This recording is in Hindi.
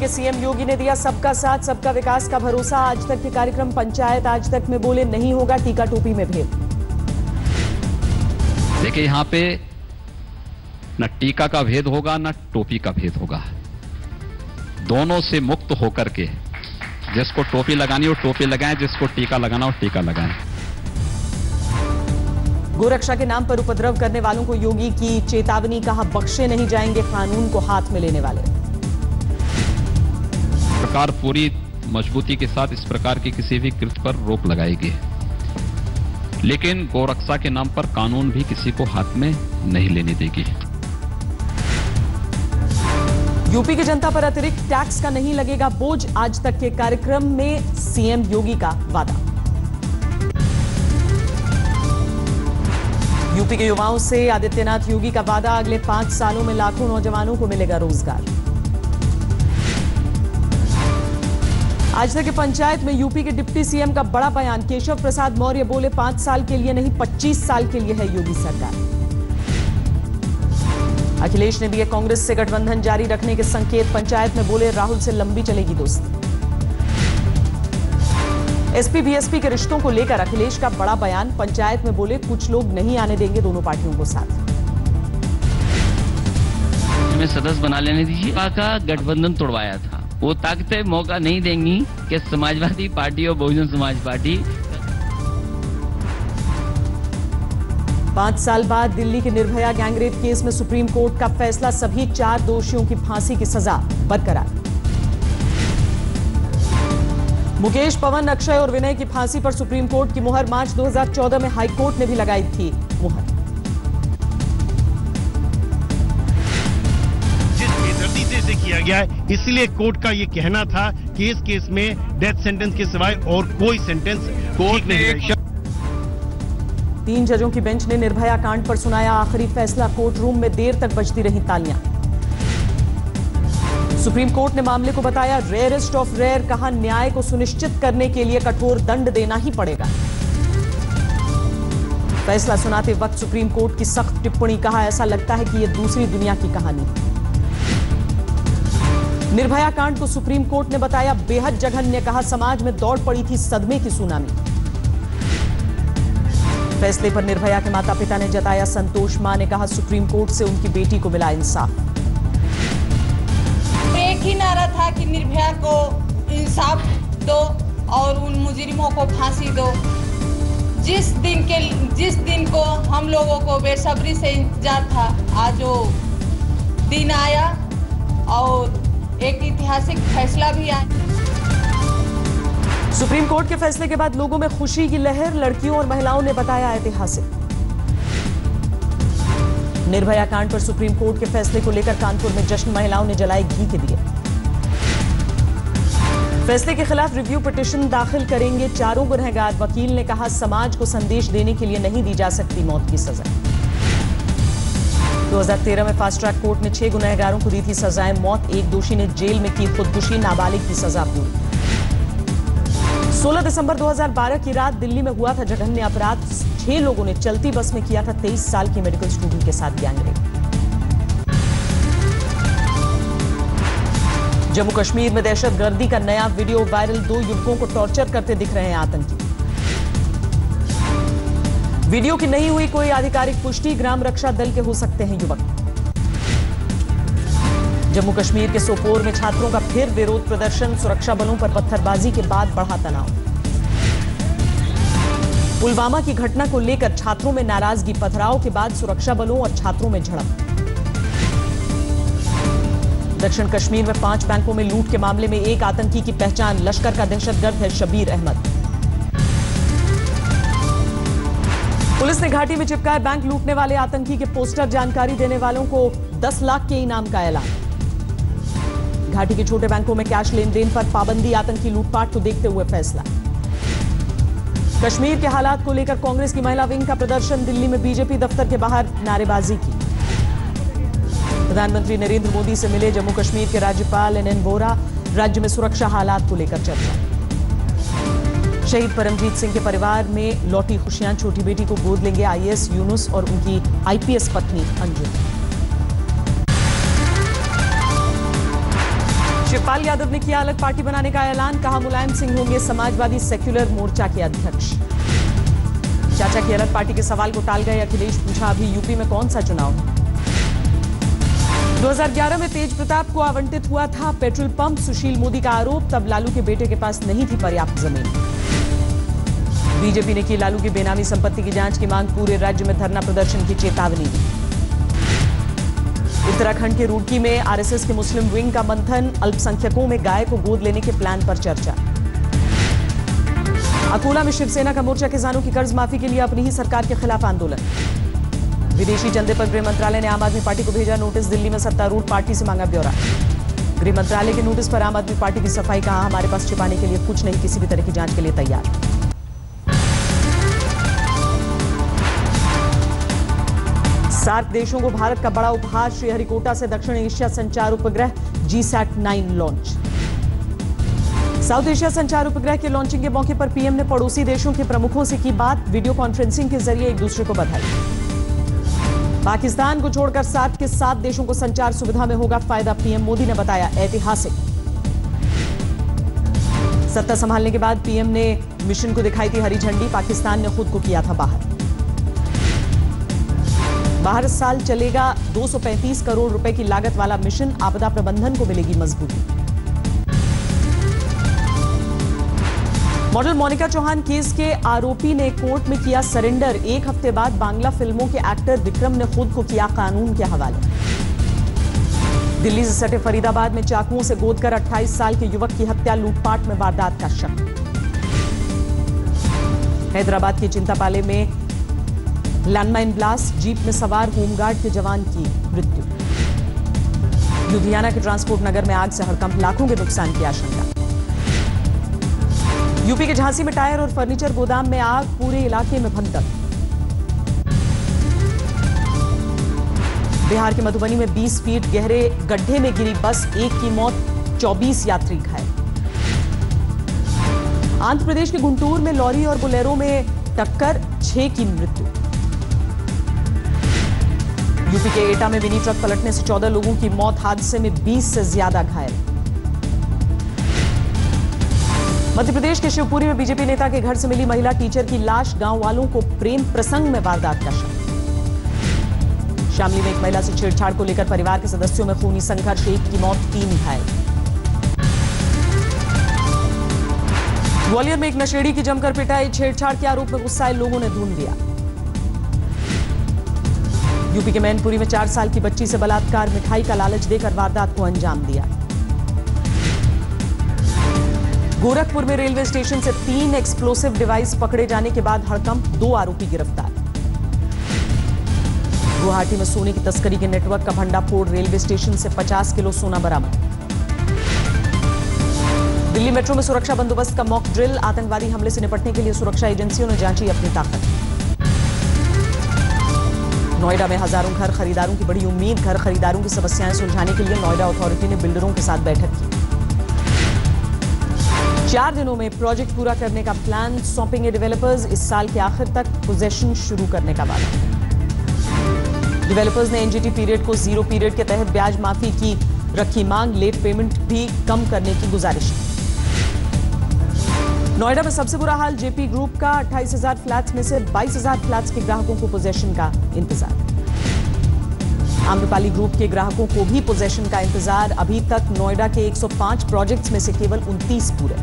के सीएम योगी ने दिया सबका साथ सबका विकास का भरोसा। आज तक के कार्यक्रम पंचायत आज तक में बोले नहीं होगा टीका टोपी में भेद। देखिए यहाँ पे न टीका का भेद होगा न टोपी का भेद होगा, दोनों से मुक्त होकर के जिसको टोपी लगानी हो टोपी लगाएं, जिसको टीका लगाना हो टीका लगाएं। गोरक्षा के नाम पर उपद्रव करने वालों को योगी की चेतावनी, कहा बख्शे नहीं जाएंगे कानून को हाथ में लेने वाले। सरकार पूरी मजबूती के साथ इस प्रकार की किसी भी कृत्य पर रोक लगाएगी, लेकिन गोरक्षा के नाम पर कानून भी किसी को हाथ में नहीं लेने देगी। यूपी की जनता पर अतिरिक्त टैक्स का नहीं लगेगा बोझ, आज तक के कार्यक्रम में सीएम योगी का वादा। यूपी के युवाओं से आदित्यनाथ योगी का वादा, अगले 5 सालों में लाखों नौजवानों को मिलेगा रोजगार। आज तक के पंचायत में यूपी के डिप्टी सीएम का बड़ा बयान, केशव प्रसाद मौर्य बोले 5 साल के लिए नहीं 25 साल के लिए है योगी सरकार। अखिलेश ने दिए कांग्रेस से गठबंधन जारी रखने के संकेत, पंचायत में बोले राहुल से लंबी चलेगी दोस्ती। एसपी बीएसपी के रिश्तों को लेकर अखिलेश का बड़ा बयान, पंचायत में बोले कुछ लोग नहीं आने देंगे दोनों पार्टियों को साथ। हमें सदस्य बना लेने दीजिए, का गठबंधन तोड़वाया था, वो ताकतें मौका नहीं देंगी कि समाजवादी पार्टी और बहुजन समाज पार्टी। 5 साल बाद दिल्ली के निर्भया गैंगरेप केस में सुप्रीम कोर्ट का फैसला, सभी 4 दोषियों की फांसी की सजा बरकरार। मुकेश, पवन, अक्षय और विनय की फांसी पर सुप्रीम कोर्ट की मुहर, मार्च 2014 में हाई कोर्ट ने भी लगाई थी मुहर। जिस बेदर्दी से इसे किया गया है, इसलिए कोर्ट का ये कहना था कि इस केस में डेथ सेंटेंस के सिवाय और कोई सेंटेंस कोर्ट ने 3 जजों की बेंच ने निर्भया कांड पर सुनाया आखिरी फैसला, कोर्ट रूम में देर तक बजती रही तालियां। सुप्रीम कोर्ट ने मामले को बताया रेयरेस्ट ऑफ रेयर, कहा न्याय को सुनिश्चित करने के लिए कठोर दंड देना ही पड़ेगा। फैसला सुनाते वक्त सुप्रीम कोर्ट की सख्त टिप्पणी, कहा ऐसा लगता है कि यह दूसरी दुनिया की कहानी। निर्भया कांड को सुप्रीम कोर्ट ने बताया बेहद जघन्य, कहा समाज में दौड़ पड़ी थी सदमे की सुनामी। फैसले पर निर्भया के माता पिता ने जताया संतोष, मां ने कहा सुप्रीम कोर्ट से उनकी बेटी को मिला इंसाफ। एक ही नारा था कि निर्भया को इंसाफ दो और उन मुजरिमों को फांसी दो। जिस दिन को हम लोगों को बेसब्री से इंतजार था, आज वो दिन आया और एक ऐतिहासिक फैसला भी आया। सुप्रीम कोर्ट के फैसले के बाद लोगों में खुशी की लहर, लड़कियों और महिलाओं ने बताया ऐतिहासिक। निर्भया कांड पर सुप्रीम कोर्ट के फैसले को लेकर कानपुर में जश्न, महिलाओं ने जलाए घी के दिए। फैसले के खिलाफ रिव्यू पिटीशन दाखिल करेंगे चारों गुनहगार, वकील ने कहा समाज को संदेश देने के लिए नहीं दी जा सकती मौत की सजा। 2013 में फास्ट ट्रैक कोर्ट ने 6 गुनहगारों को दी थी सजाएं मौत, एक दोषी ने जेल में की खुदकुशी, नाबालिग की सजा पूरी। 16 दिसंबर 2012 की रात दिल्ली में हुआ था जघन्य अपराध, 6 लोगों ने चलती बस में किया था 23 साल की मेडिकल स्टूडेंट के साथ गैंगरेप। जम्मू कश्मीर में दहशतगर्दी का नया वीडियो वायरल, 2 युवकों को टॉर्चर करते दिख रहे हैं आतंकी। वीडियो की नहीं हुई कोई आधिकारिक पुष्टि, ग्राम रक्षा दल के हो सकते हैं युवक। जम्मू कश्मीर के सोपोर में छात्रों का फिर विरोध प्रदर्शन, सुरक्षा बलों पर पत्थरबाजी के बाद बढ़ा तनाव। पुलवामा की घटना को लेकर छात्रों में नाराजगी, पथराव के बाद सुरक्षा बलों और छात्रों में झड़प। दक्षिण कश्मीर में 5 बैंकों में लूट के मामले में एक आतंकी की पहचान, लश्कर का दहशतगर्द है शबीर अहमद। पुलिस ने घाटी में चिपकाए बैंक लूटने वाले आतंकी के पोस्टर, जानकारी देने वालों को 10 लाख के इनाम का ऐलान। घाटी के छोटे बैंकों में कैश लेन देन पर पाबंदी, आतंकी लूटपाट को देखते हुए फैसला। कश्मीर के हालात को लेकर कांग्रेस की महिला विंग का प्रदर्शन, दिल्ली में बीजेपी दफ्तर के बाहर नारेबाजी की। प्रधानमंत्री नरेंद्र मोदी से मिले जम्मू कश्मीर के राज्यपाल एनएन वोरा, राज्य में सुरक्षा हालात को लेकर चर्चा। शहीद परमजीत सिंह के परिवार में लौटी खुशियां, छोटी बेटी को गोद लेंगे आईएएस यूनुस और उनकी आईपीएस पत्नी अंजुम। शिवपाल यादव ने किया अलग पार्टी बनाने का ऐलान, कहा मुलायम सिंह होंगे समाजवादी सेक्युलर मोर्चा के अध्यक्ष। चाचा की अलग पार्टी के सवाल को टाल गए अखिलेश, पूछा अभी यूपी में कौन सा चुनाव है। 2011 में तेज प्रताप को आवंटित हुआ था पेट्रोल पंप, सुशील मोदी का आरोप, तब लालू के बेटे के पास नहीं थी पर्याप्त जमीन। बीजेपी ने की लालू की बेनामी संपत्ति की जांच की मांग, पूरे राज्य में धरना प्रदर्शन की चेतावनी। उत्तराखंड के रुड़की में आरएसएस के मुस्लिम विंग का मंथन, अल्पसंख्यकों में गाय को गोद लेने के प्लान पर चर्चा। अकोला में शिवसेना का मोर्चा किसानों की कर्ज माफी के लिए अपनी ही सरकार के खिलाफ आंदोलन। विदेशी चंदे पर गृह मंत्रालय ने आम आदमी पार्टी को भेजा नोटिस, दिल्ली में सत्तारूढ़ पार्टी से मांगा ब्यौरा। गृह मंत्रालय के नोटिस पर आम आदमी पार्टी की सफाई, कहा हमारे पास छिपाने के लिए कुछ नहीं, किसी भी तरह की जांच के लिए तैयार। सार्क देशों को भारत का बड़ा उपहार, श्रीहरिकोटा से दक्षिण एशिया संचार उपग्रह GSAT-9 लॉन्च। साउथ एशिया संचार उपग्रह के लॉन्चिंग के मौके पर पीएम ने पड़ोसी देशों के प्रमुखों से की बात, वीडियो कॉन्फ्रेंसिंग के जरिए एक दूसरे को बधाई। पाकिस्तान को छोड़कर सार्क के 7 देशों को संचार सुविधा में होगा फायदा, पीएम मोदी ने बताया ऐतिहासिक। सत्ता संभालने के बाद पीएम ने मिशन को दिखाई थी हरी झंडी, पाकिस्तान ने खुद को किया था बाहर। इस साल चलेगा 235 करोड़ रुपए की लागत वाला मिशन, आपदा प्रबंधन को मिलेगी मजबूती। मॉडल मोनिका चौहान केस के आरोपी ने कोर्ट में किया सरेंडर, 1 हफ्ते बाद बांग्ला फिल्मों के एक्टर विक्रम ने खुद को किया कानून के हवाले। दिल्ली से सटे फरीदाबाद में चाकुओं से गोदकर 28 साल के युवक की हत्या, लूटपाट में वारदात का शक। हैदराबाद के चिंतापाले में लैंडमाइन ब्लास्ट, जीप में सवार होमगार्ड के जवान की मृत्यु। लुधियाना के ट्रांसपोर्ट नगर में आग से हड़कंप, लाखों के नुकसान की आशंका। यूपी के झांसी में टायर और फर्नीचर गोदाम में आग, पूरे इलाके में भगदड़। बिहार के मधुबनी में 20 फीट गहरे गड्ढे में गिरी बस, 1 की मौत, 24 यात्री घायल। आंध्र प्रदेश के गुंटूर में लॉरी और बोलेरो में टक्कर, 6 की मृत्यु। यूपी के एटा में मिनी ट्रक पलटने से 14 लोगों की मौत, हादसे में 20 से ज्यादा घायल। मध्य प्रदेश के शिवपुरी में बीजेपी नेता के घर से मिली महिला टीचर की लाश, गांव वालों को प्रेम प्रसंग में वारदात का शक। शामली में एक महिला से छेड़छाड़ को लेकर परिवार के सदस्यों में खूनी संघर्ष, 1 की मौत, 3 घायल। ग्वालियर में एक नशेड़ी की जमकर पिटाई, छेड़छाड़ के आरोप में गुस्साए लोगों ने धूम दिया। यूपी के मैनपुरी में 4 साल की बच्ची से बलात्कार, मिठाई का लालच देकर वारदात को अंजाम दिया। गोरखपुर में रेलवे स्टेशन से 3 एक्सप्लोसिव डिवाइस पकड़े जाने के बाद हड़कंप, 2 आरोपी गिरफ्तार। गुवाहाटी में सोने की तस्करी के नेटवर्क का भंडाफोड़, रेलवे स्टेशन से 50 किलो सोना बरामद। दिल्ली मेट्रो में सुरक्षा बंदोबस्त का मॉक ड्रिल, आतंकवादी हमले से निपटने के लिए सुरक्षा एजेंसियों ने जांची अपनी ताकत। नोएडा में हजारों घर खरीदारों की बड़ी उम्मीद, घर खरीदारों की समस्याएं सुलझाने के लिए नोएडा अथॉरिटी ने बिल्डरों के साथ बैठक की। 4 दिनों में प्रोजेक्ट पूरा करने का प्लान, सौंपेंगे डेवलपर्स, इस साल के आखिर तक पोजेशन शुरू करने का वादा। डेवलपर्स ने एनजीटी पीरियड को 0 पीरियड के तहत ब्याज माफी की रखी मांग, लेट पेमेंट भी कम करने की गुजारिश। नोएडा में सबसे बुरा हाल जेपी ग्रुप का, 28,000 फ्लैट्स में से 22,000 फ्लैट्स के ग्राहकों को पोजेशन का इंतजार। आम्रपाली ग्रुप के ग्राहकों को भी पोजेशन का इंतजार, अभी तक नोएडा के 105 प्रोजेक्ट्स में से केवल 29 पूरे।